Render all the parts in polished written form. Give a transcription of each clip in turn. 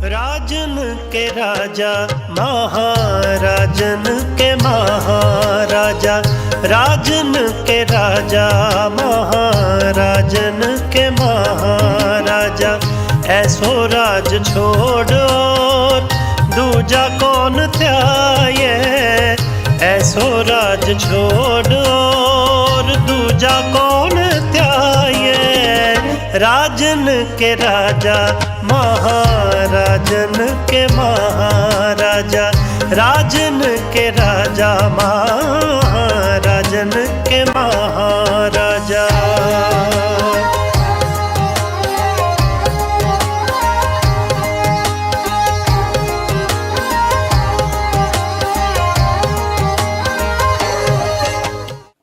राजन के राजा महाराजन के महाराजा, राजन के राजा महाराजन के महाराजा। ऐसो राज छोड़ और दूजा कौन त्याये, ऐसो राज छोड़ और दूजा कौन त्याये। राजन के राजा महाराजन के महाराजा, राजन के राजा महाराजन के महाराजा।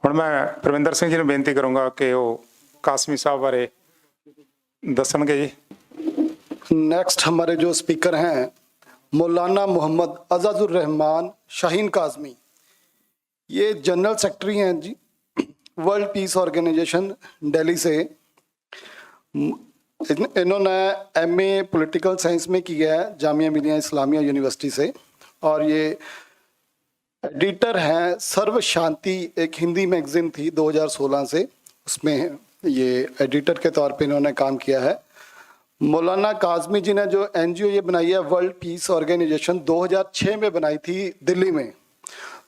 ਹੁਣ ਮੈਂ ਪ੍ਰਵਿੰਦਰ ਸਿੰਘ ਜੀ ਨੂੰ ਬੇਨਤੀ ਕਰੂੰਗਾ ਕਿ ਉਹ ਕਾਸਮੀ ਸਾਹਿਬ ਬਾਰੇ ਦੱਸਣਗੇ ਜੀ। नेक्स्ट हमारे जो स्पीकर हैं मौलाना मोहम्मद अज़ाज़ुर रहमान शाहीन काज़मी, ये जनरल सेक्रेटरी हैं जी वर्ल्ड पीस ऑर्गेनाइजेशन दिल्ली से। इन्होंने एमए पॉलिटिकल साइंस में किया है जामिया मिलिया इस्लामिया यूनिवर्सिटी से, और ये एडिटर हैं सर्व शांति, एक हिंदी मैगजीन थी 2016 से, उसमें ये एडिटर के तौर पे इन्होंने काम किया है। मौलाना काज़मी जी ने जो एनजीओ ये बनाई है वर्ल्ड पीस ऑर्गेनाइजेशन 2006 में बनाई थी दिल्ली में,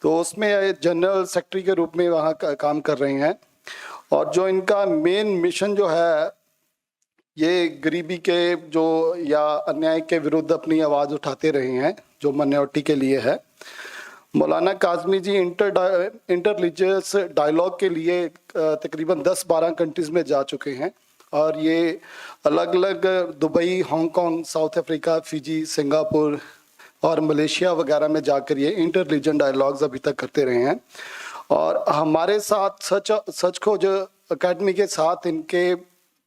तो उसमें जनरल सेक्रेटरी के रूप में वहाँ काम कर रहे हैं। और जो इनका मेन मिशन जो है ये गरीबी के जो या अन्याय के विरुद्ध अपनी आवाज़ उठाते रहे हैं, जो माइनॉरिटी के लिए है। मौलाना काज़मी जी इंटर रिलीजियस डायलॉग के लिए तकरीबन 10-12 कंट्रीज़ में जा चुके हैं, और ये अलग अलग Dubai, Hong Kong, south Africa, Fiji, Singapore और मलेशिया वगैरह में जाकर ये इंटर रिलीजन डायलॉग्स अभी तक करते रहे हैं। और हमारे साथ सच खोज अकेडमी के साथ इनके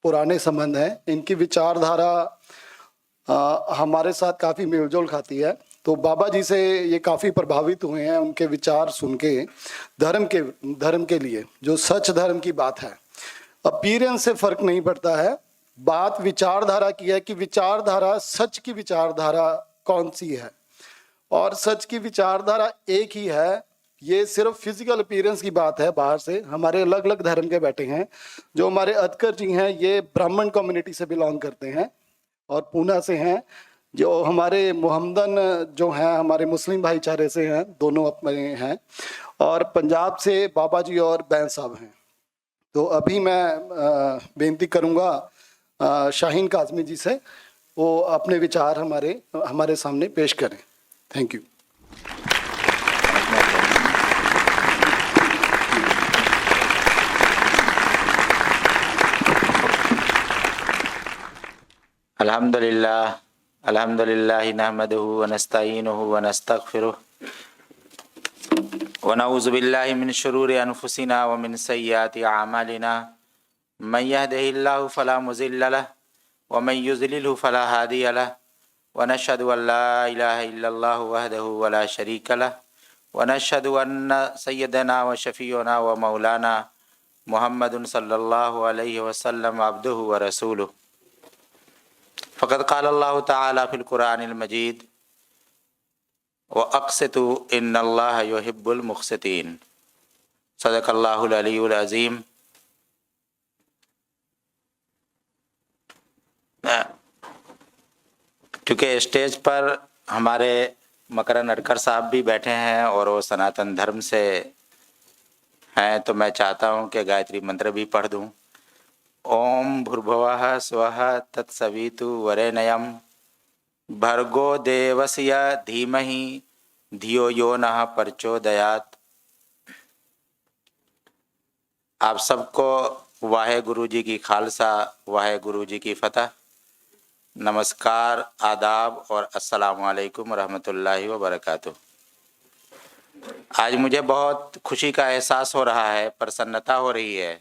पुराने संबंध हैं। इनकी विचारधारा हमारे साथ काफ़ी मेलजोल खाती है, तो बाबा जी से ये काफ़ी प्रभावित हुए हैं उनके विचार सुन के। धर्म के लिए जो सच धर्म की बात है, अपीयरेंस से फर्क नहीं पड़ता है, बात विचारधारा की है कि विचारधारा, सच की विचारधारा कौन सी है। और सच की विचारधारा एक ही है, ये सिर्फ फिजिकल अपीयरेंस की बात है। बाहर से हमारे अलग अलग धर्म के बैठे हैं, जो हमारे अतकर जी हैं ये ब्राह्मण कम्युनिटी से बिलोंग करते हैं और पूना से हैं। जो हमारे मोहम्मदन जो हैं हमारे मुस्लिम भाईचारे से हैं, दोनों अपने हैं। और पंजाब से बाबा जी और बैन साहब हैं। तो अभी मैं बेनती करूँगा शाहीन काज़मी जी से, वो अपने विचार हमारे सामने पेश करें। Thank you. अल्हम्दुलिल्लाह नहमदुहु व नस्तईनुहु व नस्तगफिरुह व नऊज़ु बिल्लाहि मिन शुरूरि अनफुसिना व मिन सय्यिआति अमालिना मन यहदिहिल्लाहु फला मुज़िल्ल लहु व मन युज़लिलहु फला हादिय लहु व नशहदु अन ला इलाहा इल्लल्लाहु वहदहु व ला शरीक लहु व नशहदु अन्न सय्यदना व शफ़ीअना व मौलाना मुहम्मदुन सल्लल्लाहु अलैहि वसल्लम अब्दुहु व रसूलुहु। फ़क़द क़ाल अल्लाहु तआला फ़िल क़ुरआनिल मजीद व अक़सितु इन्नल्लाह युहिब्बुल मुक़सितीन। सदक़ल्लाहुल अलीयुल अज़ीम। क्योंकि स्टेज पर हमारे मकरन अडकर साहब भी बैठे हैं और वो सनातन धर्म से हैं, तो मैं चाहता हूँ कि गायत्री मंत्र भी पढ़ दूँ। ओम भूर्भुवः स्वः तत्सवितु वरेण्यं भर्गो देवस्य धीमहि धियो यो नः प्रचोदयात्। आप सबको वाहे गुरु जी की खालसा, वाहे गुरु जी की फतह। नमस्कार, आदाब और अस्सलामु अलैकुम रहमतुल्लाहि व बरकातुहू। आज मुझे बहुत खुशी का एहसास हो रहा है, प्रसन्नता हो रही है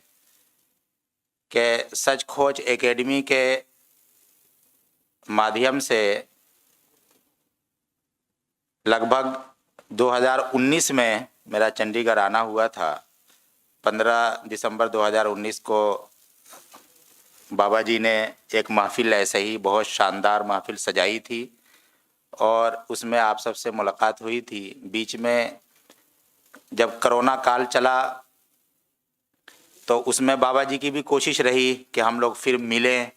कि सच खोज एकेडमी के माध्यम से लगभग 2019 में मेरा चंडीगढ़ आना हुआ था। 15 दिसंबर 2019 को बाबा जी ने एक महफिल ऐसे ही बहुत शानदार महफिल सजाई थी और उसमें आप सबसे मुलाकात हुई थी। बीच में जब कोरोना काल चला तो उसमें बाबा जी की भी कोशिश रही कि हम लोग फिर मिलें,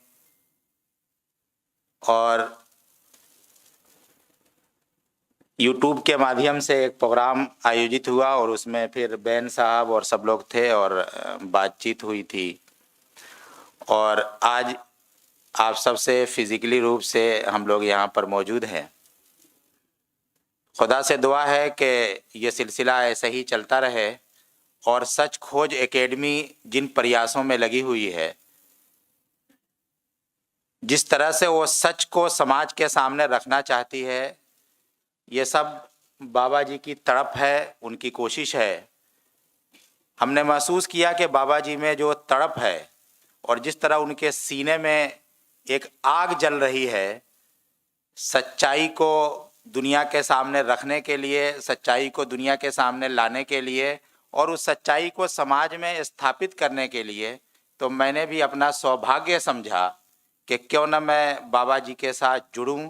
और यूट्यूब के माध्यम से एक प्रोग्राम आयोजित हुआ और उसमें फिर बैन साहब और सब लोग थे और बातचीत हुई थी। और आज आप सबसे फिजिकली रूप से हम लोग यहाँ पर मौजूद हैं। खुदा से दुआ है कि ये सिलसिला ऐसे ही चलता रहे और सच खोज एकेडमी जिन प्रयासों में लगी हुई है, जिस तरह से वो सच को समाज के सामने रखना चाहती है, ये सब बाबा जी की तड़प है, उनकी कोशिश है। हमने महसूस किया कि बाबा जी में जो तड़प है और जिस तरह उनके सीने में एक आग जल रही है, सच्चाई को दुनिया के सामने रखने के लिए, सच्चाई को दुनिया के सामने लाने के लिए और उस सच्चाई को समाज में स्थापित करने के लिए, तो मैंने भी अपना सौभाग्य समझा कि क्यों न मैं बाबा जी के साथ जुड़ूं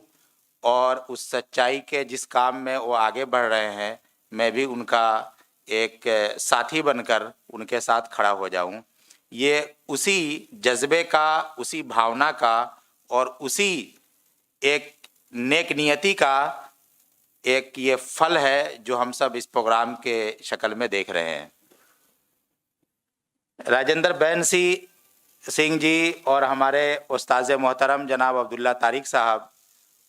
और उस सच्चाई के जिस काम में वो आगे बढ़ रहे हैं, मैं भी उनका एक साथी बनकर उनके साथ खड़ा हो जाऊं। ये उसी जज्बे का, उसी भावना का और उसी एक नेक नियति का एक ये फल है जो हम सब इस प्रोग्राम के शक्ल में देख रहे हैं। राजेंद्र बैन सिंह जी और हमारे उस्ताद मोहतरम जनाब अब्दुल्ला तारिक साहब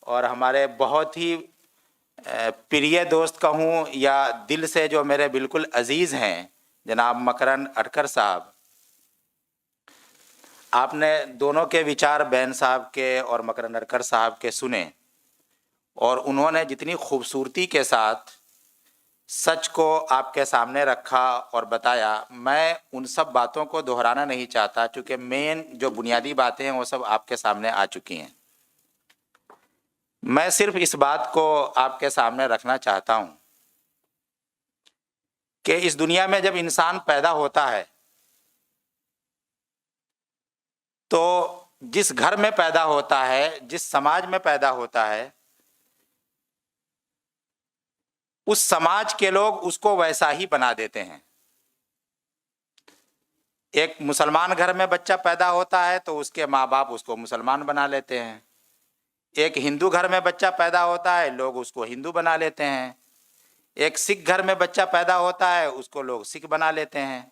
और हमारे बहुत ही प्रिय दोस्त कहूँ या दिल से जो मेरे बिल्कुल अजीज़ हैं जनाब मकरन अटकर साहब, आपने दोनों के विचार बैन साहब के और मकरन अटकर साहब के सुने और उन्होंने जितनी खूबसूरती के साथ सच को आपके सामने रखा और बताया, मैं उन सब बातों को दोहराना नहीं चाहता क्योंकि मेन जो बुनियादी बातें हैं वो सब आपके सामने आ चुकी हैं। मैं सिर्फ इस बात को आपके सामने रखना चाहता हूँ कि इस दुनिया में जब इंसान पैदा होता है तो जिस घर में पैदा होता है, जिस समाज में पैदा होता है, उस समाज के लोग उसको वैसा ही बना देते हैं। एक मुसलमान घर में बच्चा पैदा होता है तो उसके माँ बाप उसको मुसलमान बना लेते हैं। एक हिंदू घर में बच्चा पैदा होता है, लोग उसको हिंदू बना लेते हैं। एक सिख घर में बच्चा पैदा होता है, उसको लोग सिख बना लेते हैं।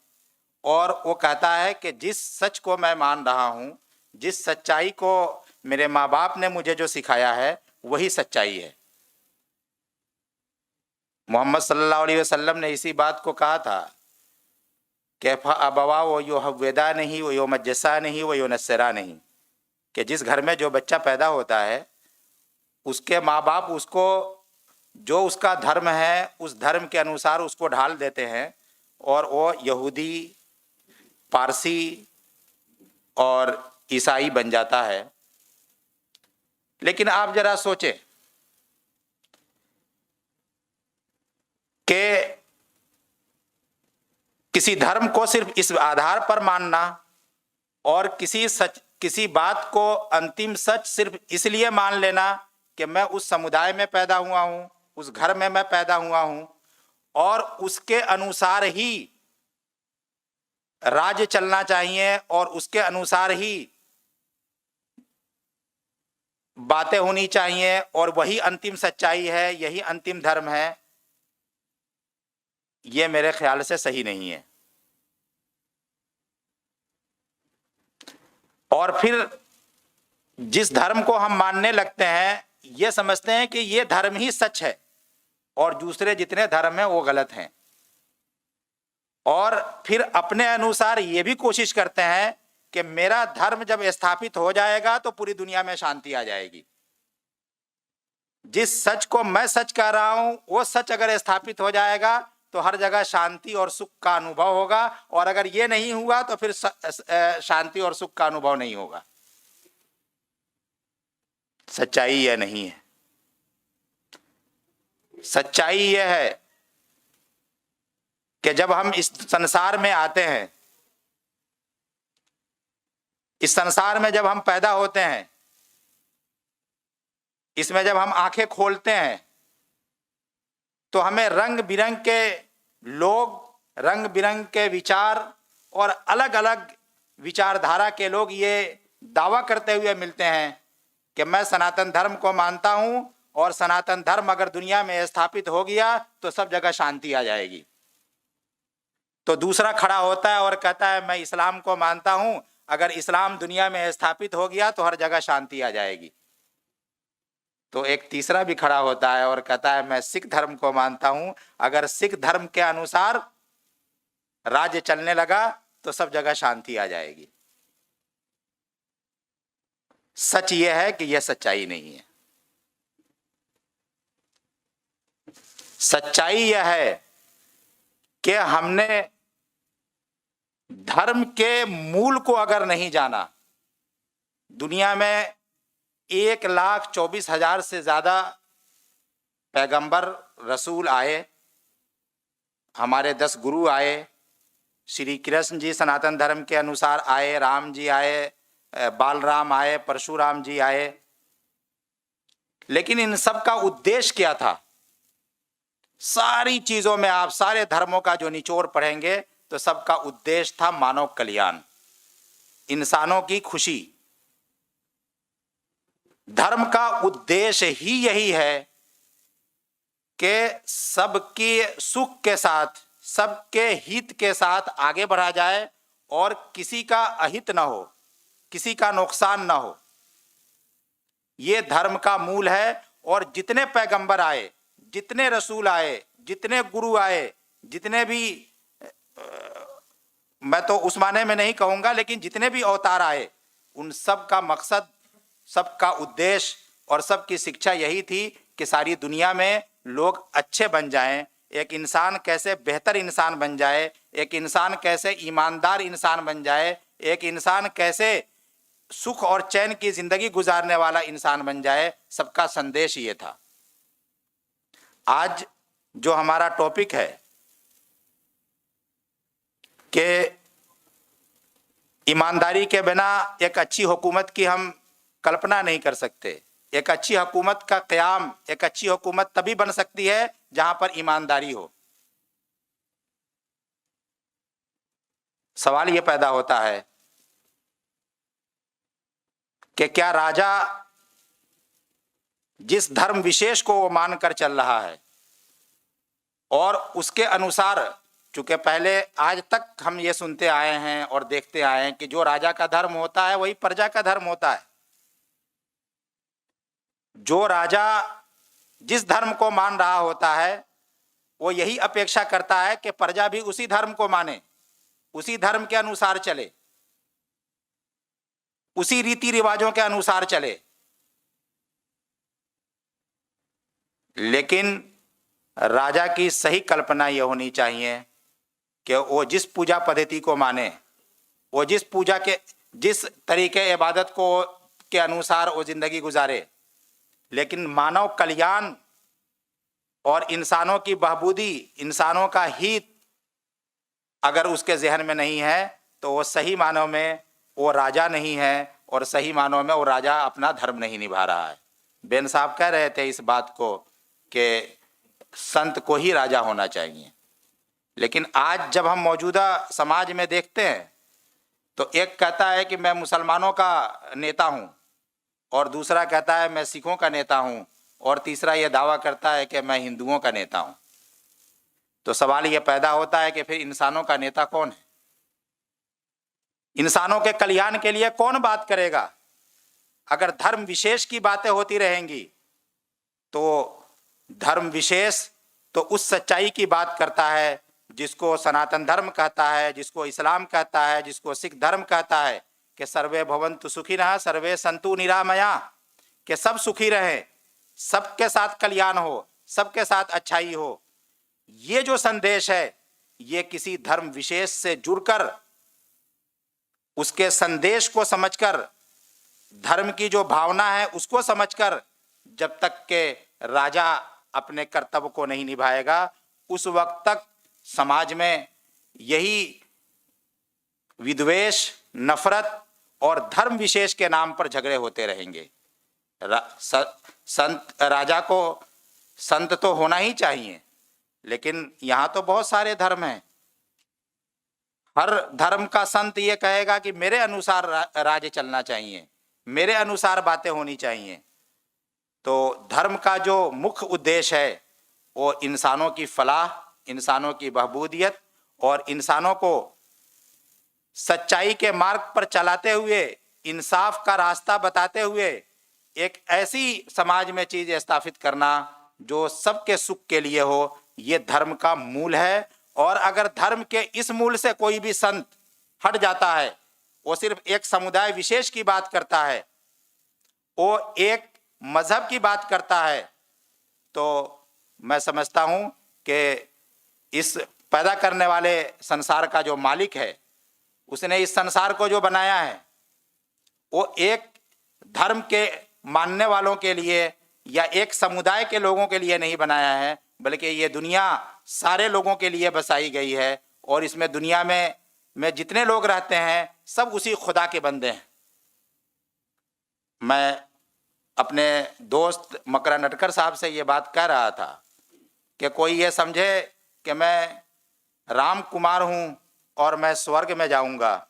और वो कहता है कि जिस सच को मैं मान रहा हूँ, जिस सच्चाई को मेरे माँ बाप ने मुझे जो सिखाया है, वही सच्चाई है। मोहम्मद सल्लल्लाहु अलैहि वसल्लम ने इसी बात को कहा था कि अबवा वो यो हवेदा नहीं, वो यो मज्जसा नहीं, वो यो नसरा नहीं, कि जिस घर में जो बच्चा पैदा होता है उसके माँ बाप उसको जो उसका धर्म है उस धर्म के अनुसार उसको ढाल देते हैं और वो यहूदी, पारसी और ईसाई बन जाता है। लेकिन आप जरा सोचें कि किसी धर्म को सिर्फ इस आधार पर मानना और किसी बात को अंतिम सच सिर्फ इसलिए मान लेना कि मैं उस समुदाय में पैदा हुआ हूं, उस घर में मैं पैदा हुआ हूं और उसके अनुसार ही राज्य चलना चाहिए और उसके अनुसार ही बातें होनी चाहिए और वही अंतिम सच्चाई है, यही अंतिम धर्म है, ये मेरे ख्याल से सही नहीं है। और फिर जिस धर्म को हम मानने लगते हैं, ये समझते हैं कि ये धर्म ही सच है और दूसरे जितने धर्म हैं वो गलत हैं। और फिर अपने अनुसार ये भी कोशिश करते हैं कि मेरा धर्म जब स्थापित हो जाएगा तो पूरी दुनिया में शांति आ जाएगी। जिस सच को मैं सच कह रहा हूं वो सच अगर स्थापित हो जाएगा तो हर जगह शांति और सुख का अनुभव होगा, और अगर ये नहीं हुआ तो फिर शांति और सुख का अनुभव नहीं होगा। सच्चाई यह नहीं है। सच्चाई यह है कि जब हम इस संसार में आते हैं, इस संसार में जब हम पैदा होते हैं, इसमें जब हम आंखें खोलते हैं तो हमें रंग बिरंग के लोग, रंग बिरंग के विचार और अलग अलग विचारधारा के लोग ये दावा करते हुए मिलते हैं कि मैं सनातन धर्म को मानता हूं और सनातन धर्म अगर दुनिया में स्थापित हो गया तो सब जगह शांति आ जाएगी। तो दूसरा खड़ा होता है और कहता है मैं इस्लाम को मानता हूं, अगर इस्लाम दुनिया में स्थापित हो गया तो हर जगह शांति आ जाएगी। तो एक तीसरा भी खड़ा होता है और कहता है मैं सिख धर्म को मानता हूं, अगर सिख धर्म के अनुसार राज्य चलने लगा तो सब जगह शांति आ जाएगी। सच यह है कि यह सच्चाई नहीं है। सच्चाई यह है कि हमने धर्म के मूल को अगर नहीं जाना, दुनिया में 1,24,000 से ज्यादा पैगंबर रसूल आए, हमारे 10 गुरु आए, श्री कृष्ण जी सनातन धर्म के अनुसार आए, राम जी आए, बालराम आए, परशुराम जी आए, लेकिन इन सब का उद्देश्य क्या था? सारी चीजों में आप सारे धर्मों का जो निचोड़ पढ़ेंगे तो सबका उद्देश्य था मानव कल्याण, इंसानों की खुशी। धर्म का उद्देश्य ही यही है कि सबके सुख के साथ, सबके हित के साथ आगे बढ़ा जाए और किसी का अहित ना हो, किसी का नुकसान ना हो। ये धर्म का मूल है। और जितने पैगंबर आए, जितने रसूल आए, जितने गुरु आए, जितने भी मैं तो उस माने में नहीं कहूंगा, लेकिन जितने भी अवतार आए, उन सब का मकसद, सबका उद्देश्य और सबकी शिक्षा यही थी कि सारी दुनिया में लोग अच्छे बन जाएं, एक इंसान कैसे बेहतर इंसान बन जाए, एक इंसान कैसे ईमानदार इंसान बन जाए, एक इंसान कैसे सुख और चैन की जिंदगी गुजारने वाला इंसान बन जाए। सबका संदेश ये था। आज जो हमारा टॉपिक है कि ईमानदारी के बिना एक अच्छी हुकूमत की हम कल्पना नहीं कर सकते। एक अच्छी हुकूमत का क़याम, एक अच्छी हुकूमत तभी बन सकती है जहां पर ईमानदारी हो। सवाल यह पैदा होता है कि क्या राजा जिस धर्म विशेष को वो मानकर चल रहा है और उसके अनुसार, चूंकि पहले आज तक हम ये सुनते आए हैं और देखते आए हैं कि जो राजा का धर्म होता है वही प्रजा का धर्म होता है। जो राजा जिस धर्म को मान रहा होता है वो यही अपेक्षा करता है कि प्रजा भी उसी धर्म को माने, उसी धर्म के अनुसार चले, उसी रीति रिवाजों के अनुसार चले। लेकिन राजा की सही कल्पना यह होनी चाहिए कि वो जिस पूजा पद्धति को माने, वो जिस तरीके इबादत को के अनुसार वो जिंदगी गुजारे, लेकिन मानव कल्याण और इंसानों की बहबूदी, इंसानों का हित अगर उसके जहन में नहीं है तो वो सही मानव में वो राजा नहीं है और सही मानव में वो राजा अपना धर्म नहीं निभा रहा है। बेन साहब कह रहे थे इस बात को कि संत को ही राजा होना चाहिए, लेकिन आज जब हम मौजूदा समाज में देखते हैं तो एक कहता है कि मैं मुसलमानों का नेता हूं और दूसरा कहता है मैं सिखों का नेता हूं और तीसरा यह दावा करता है कि मैं हिंदुओं का नेता हूं। तो सवाल यह पैदा होता है कि फिर इंसानों का नेता कौन है? इंसानों के कल्याण के लिए कौन बात करेगा? अगर धर्म विशेष की बातें होती रहेंगी तो धर्म विशेष तो उस सच्चाई की बात करता है जिसको सनातन धर्म कहता है, जिसको इस्लाम कहता है, जिसको सिख धर्म कहता है कि सर्वे भवन्तु सुखिनः सर्वे सन्तु निरामया, कि सब सुखी रहें, सबके साथ कल्याण हो, सबके साथ अच्छाई हो। ये जो संदेश है ये किसी धर्म विशेष से जुड़कर उसके संदेश को समझकर, धर्म की जो भावना है उसको समझकर जब तक के राजा अपने कर्तव्य को नहीं निभाएगा उस वक्त तक समाज में यही विद्वेष, नफरत और धर्म विशेष के नाम पर झगड़े होते रहेंगे। संत राजा को संत तो होना ही चाहिए, लेकिन यहाँ तो बहुत सारे धर्म हैं। हर धर्म का संत ये कहेगा कि मेरे अनुसार राज्य चलना चाहिए, मेरे अनुसार बातें होनी चाहिए। तो धर्म का जो मुख्य उद्देश्य है वो इंसानों की फलाह, इंसानों की बहबूदियत और इंसानों को सच्चाई के मार्ग पर चलाते हुए, इंसाफ का रास्ता बताते हुए एक ऐसी समाज में चीज स्थापित करना जो सबके सुख के लिए हो, ये धर्म का मूल है। और अगर धर्म के इस मूल से कोई भी संत हट जाता है, वो सिर्फ एक समुदाय विशेष की बात करता है, वो एक मजहब की बात करता है, तो मैं समझता हूं कि इस पैदा करने वाले संसार का जो मालिक है, उसने इस संसार को जो बनाया है वो एक धर्म के मानने वालों के लिए या एक समुदाय के लोगों के लिए नहीं बनाया है, बल्कि ये दुनिया सारे लोगों के लिए बसाई गई है। और इसमें दुनिया में जितने लोग रहते हैं सब उसी खुदा के बंदे हैं। मैं अपने दोस्त मकरा नटकर साहब से ये बात कह रहा था कि कोई ये समझे कि मैं राम कुमार हूँ और मैं स्वर्ग में जाऊँगा,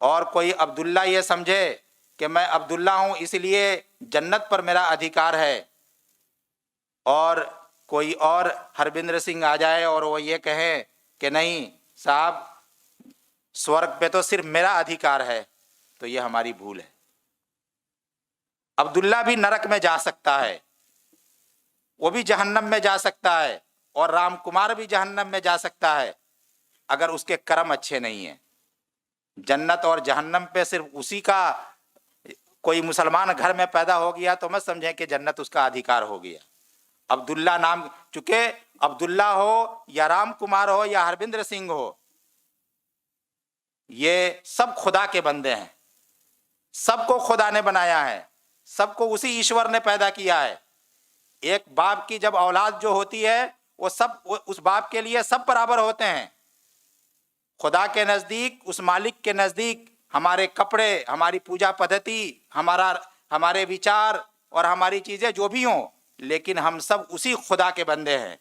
और कोई अब्दुल्ला ये समझे कि मैं अब्दुल्ला हूँ इसलिए जन्नत पर मेरा अधिकार है, और कोई और हरबिंदर सिंह आ जाए और वो ये कहे कि नहीं साहब स्वर्ग पे तो सिर्फ मेरा अधिकार है, तो ये हमारी भूल है। अब्दुल्ला भी नरक में जा सकता है, वो भी जहन्नम में जा सकता है, और राम कुमार भी जहन्नम में जा सकता है अगर उसके कर्म अच्छे नहीं हैं। जन्नत और जहन्नम पे सिर्फ उसी का, कोई मुसलमान घर में पैदा हो गया तो मत समझे कि जन्नत उसका अधिकार हो गया। अब्दुल्ला नाम, चूंकि अब्दुल्ला हो या राम कुमार हो या हरबिंदर सिंह हो, ये सब खुदा के बंदे हैं, सबको खुदा ने बनाया है, सबको उसी ईश्वर ने पैदा किया है। एक बाप की जब औलाद जो होती है वो सब उस बाप के लिए सब बराबर होते हैं। खुदा के नजदीक, उस मालिक के नजदीक हमारे कपड़े, हमारी पूजा पद्धति, हमारे विचार और हमारी चीजें जो भी हों, लेकिन हम सब उसी खुदा के बंदे हैं।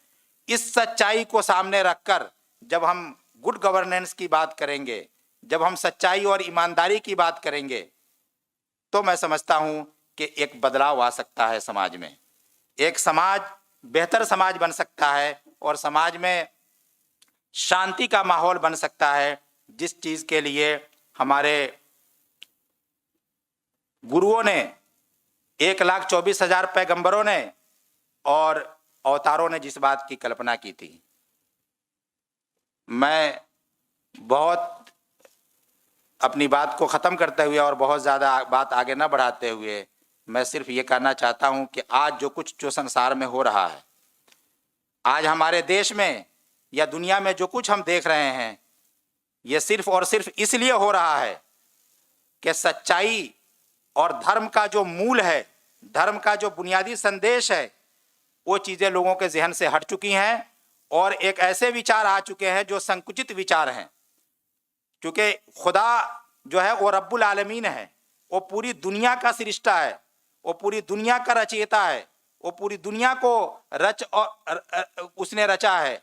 इस सच्चाई को सामने रखकर जब हम गुड गवर्नेंस की बात करेंगे, जब हम सच्चाई और ईमानदारी की बात करेंगे, तो मैं समझता हूं कि एक बदलाव आ सकता है समाज में। एक समाज बेहतर समाज बन सकता है और समाज में शांति का माहौल बन सकता है, जिस चीज के लिए हमारे गुरुओं ने, 1,24,000 पैगंबरों ने और अवतारों ने जिस बात की कल्पना की थी। मैं बहुत अपनी बात को ख़त्म करते हुए और बहुत ज़्यादा बात आगे न बढ़ाते हुए मैं सिर्फ ये कहना चाहता हूँ कि आज जो संसार में हो रहा है, आज हमारे देश में या दुनिया में जो कुछ हम देख रहे हैं, ये सिर्फ और सिर्फ इसलिए हो रहा है कि सच्चाई और धर्म का जो मूल है, धर्म का जो बुनियादी संदेश है, वो चीज़ें लोगों के जहन से हट चुकी हैं और एक ऐसे विचार आ चुके हैं जो संकुचित विचार हैं। क्योंकि खुदा जो है वो रब्बुल आलमीन है, वो पूरी दुनिया का सृष्टा है, वो पूरी दुनिया का रचयिता है, वो पूरी दुनिया को उसने रचा है,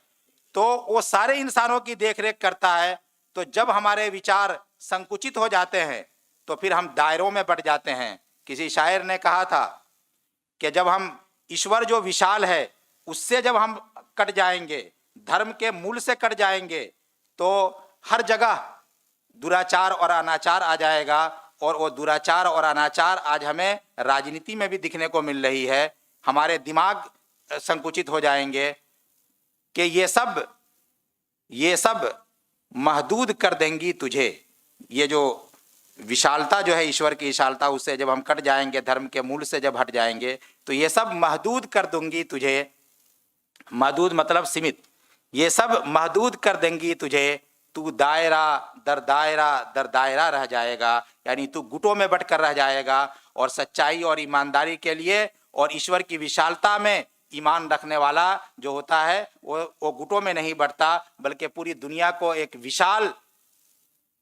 तो वो सारे इंसानों की देखरेख करता है। तो जब हमारे विचार संकुचित हो जाते हैं तो फिर हम दायरों में बढ़ जाते हैं। किसी शायर ने कहा था कि जब हम ईश्वर जो विशाल है उससे जब हम कट जाएंगे, धर्म के मूल से कट जाएंगे, तो हर जगह दुराचार और अनाचार आ जाएगा। और वो दुराचार और अनाचार आज हमें राजनीति में भी दिखने को मिल रही है। हमारे दिमाग संकुचित हो जाएंगे कि ये सब महदूद कर देंगी तुझे। ये जो विशालता जो है ईश्वर की विशालता, उससे जब हम कट जाएंगे, धर्म के मूल से जब हट जाएंगे, तो ये सब महदूद कर दूंगी तुझे। महदूद मतलब सीमित। ये सब महदूद कर देंगी तुझे, तू दायरा दर दायरा रह जाएगा, यानी तू गुटों में बंट कर रह जाएगा। और सच्चाई और ईमानदारी के लिए और ईश्वर की विशालता में ईमान रखने वाला जो होता है वो गुटों में नहीं बढ़ता, बल्कि पूरी दुनिया को एक विशाल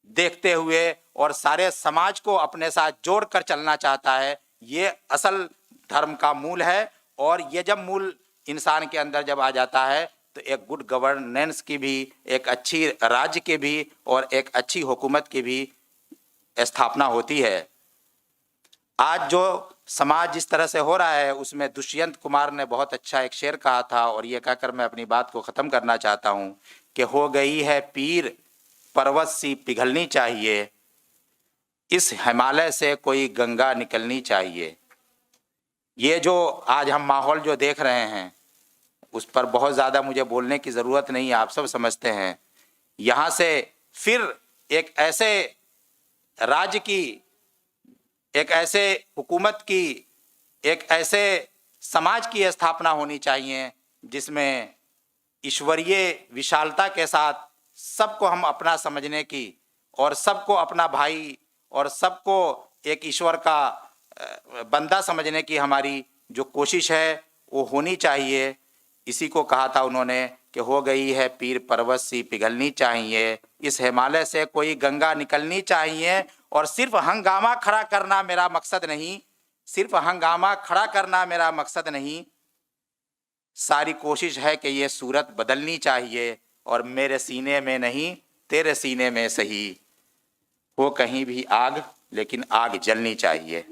देखते हुए और सारे समाज को अपने साथ जोड़कर चलना चाहता है। ये असल धर्म का मूल है। और ये जब मूल इंसान के अंदर जब आ जाता है तो एक गुड गवर्नेंस की भी, एक अच्छी राज्य की भी और एक अच्छी हुकूमत की भी स्थापना होती है। आज जो समाज जिस तरह से हो रहा है उसमें दुष्यंत कुमार ने बहुत अच्छा एक शेर कहा था, और ये कहकर मैं अपनी बात को ख़त्म करना चाहता हूँ कि हो गई है पीर पर्वत सी पिघलनी चाहिए, इस हिमालय से कोई गंगा निकलनी चाहिए। ये जो आज हम माहौल जो देख रहे हैं उस पर बहुत ज़्यादा मुझे बोलने की ज़रूरत नहीं है, आप सब समझते हैं। यहाँ से फिर एक ऐसे राज्य की, एक ऐसे हुकूमत की, एक ऐसे समाज की स्थापना होनी चाहिए जिसमें ईश्वरीय विशालता के साथ सबको हम अपना समझने की और सबको अपना भाई और सबको एक ईश्वर का बंदा समझने की हमारी जो कोशिश है वो होनी चाहिए। इसी को कहा था उन्होंने कि हो गई है पीर पर्वत सी पिघलनी चाहिए, इस हिमालय से कोई गंगा निकलनी चाहिए। और सिर्फ हंगामा खड़ा करना मेरा मकसद नहीं, सिर्फ हंगामा खड़ा करना मेरा मकसद नहीं, सारी कोशिश है कि ये सूरत बदलनी चाहिए। और मेरे सीने में नहीं तेरे सीने में सही, हो कहीं भी आग लेकिन आग जलनी चाहिए।